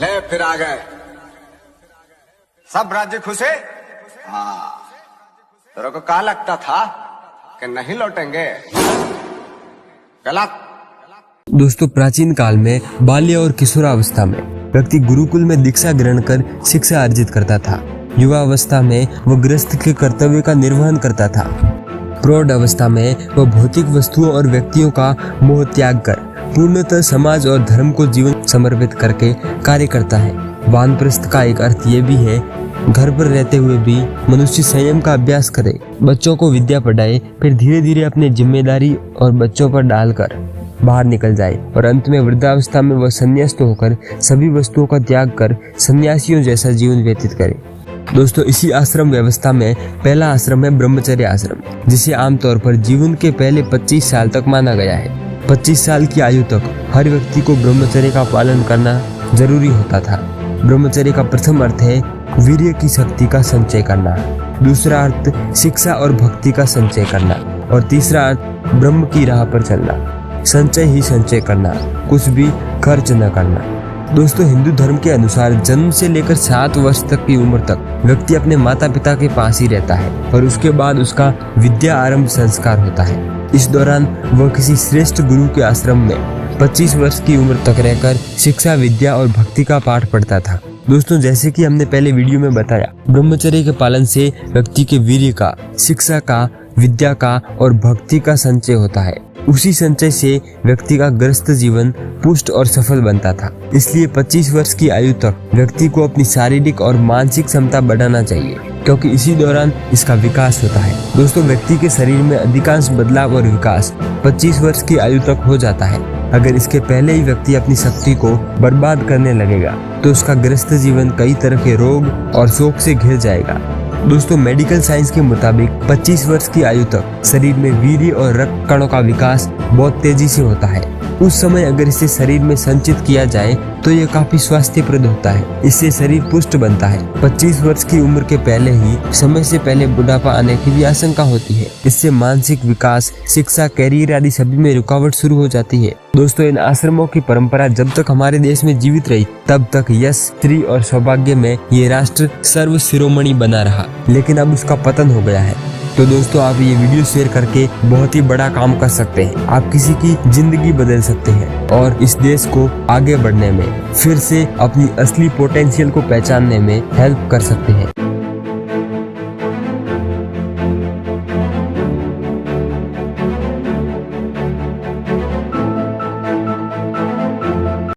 ले फिर आ गए सब राज्य खुश है। हाँ, तेरे को क्या लगता था कि नहीं लौटेंगे? गलत। दोस्तों, प्राचीन काल में बाल्य और किशोरावस्था में व्यक्ति गुरुकुल में दीक्षा ग्रहण कर शिक्षा अर्जित करता था। युवा अवस्था में वह गृहस्थ के कर्तव्य का निर्वहन करता था। प्रौढ़ अवस्था में वह भौतिक वस्तुओं और व्यक्तियों का मोह त्याग कर पूर्णतः समाज और धर्म को जीवन समर्पित करके कार्य करता है। वानप्रस्थ का एक अर्थ ये भी है, घर पर रहते हुए भी मनुष्य संयम का अभ्यास करे, बच्चों को विद्या पढ़ाए, फिर धीरे धीरे अपनी जिम्मेदारी और बच्चों पर डालकर बाहर निकल जाए और अंत में वृद्धावस्था में वह संन्यास्त होकर सभी वस्तुओं का त्याग कर सन्यासियों जैसा जीवन व्यतीत करे। दोस्तों, इसी आश्रम व्यवस्था में पहला आश्रम है ब्रह्मचर्य आश्रम, जिसे आमतौर पर जीवन के पहले 25 साल तक माना गया है। 25 साल की आयु तक हर व्यक्ति को ब्रह्मचर्य का पालन करना जरूरी होता था। ब्रह्मचर्य का प्रथम अर्थ है वीर्य की शक्ति का संचय करना, दूसरा अर्थ शिक्षा और भक्ति का संचय करना और तीसरा अर्थ ब्रह्म की राह पर चलना। संचय ही संचय करना, कुछ भी खर्च न करना। दोस्तों, हिंदू धर्म के अनुसार जन्म से लेकर 7 वर्ष तक की उम्र तक व्यक्ति अपने माता पिता के पास ही रहता है और उसके बाद उसका विद्या आरंभ संस्कार होता है। इस दौरान वह किसी श्रेष्ठ गुरु के आश्रम में 25 वर्ष की उम्र तक रहकर शिक्षा, विद्या और भक्ति का पाठ पढ़ता था। दोस्तों, जैसे कि हमने पहले वीडियो में बताया, ब्रह्मचर्य के पालन से व्यक्ति के वीर्य का, शिक्षा का, विद्या का और भक्ति का संचय होता है। उसी संचय से व्यक्ति का गृहस्थ जीवन पुष्ट और सफल बनता था। इसलिए 25 वर्ष की आयु तक व्यक्ति को अपनी शारीरिक और मानसिक क्षमता बढ़ाना चाहिए, क्योंकि इसी दौरान इसका विकास होता है। दोस्तों, व्यक्ति के शरीर में अधिकांश बदलाव और विकास 25 वर्ष की आयु तक हो जाता है। अगर इसके पहले ही व्यक्ति अपनी शक्ति को बर्बाद करने लगेगा तो उसका गृहस्थ जीवन कई तरह के रोग और शोक से घिर जाएगा। दोस्तों, मेडिकल साइंस के मुताबिक 25 वर्ष की आयु तक शरीर में वीर्य और रक्त कणों का विकास बहुत तेजी से होता है। उस समय अगर इसे शरीर में संचित किया जाए तो यह काफी स्वास्थ्यप्रद होता है। इससे शरीर पुष्ट बनता है। 25 वर्ष की उम्र के पहले ही समय से पहले बुढ़ापा आने की भी आशंका होती है। इससे मानसिक विकास, शिक्षा, कैरियर आदि सभी में रुकावट शुरू हो जाती है। दोस्तों, इन आश्रमों की परंपरा जब तक हमारे देश में जीवित रही तब तक यश, स्त्री और सौभाग्य में ये राष्ट्र सर्व शिरोमणि बना रहा, लेकिन अब उसका पतन हो गया है। तो दोस्तों, आप ये वीडियो शेयर करके बहुत ही बड़ा काम कर सकते हैं। आप किसी की जिंदगी बदल सकते हैं और इस देश को आगे बढ़ने में, फिर से अपनी असली पोटेंशियल को पहचानने में हेल्प कर सकते हैं।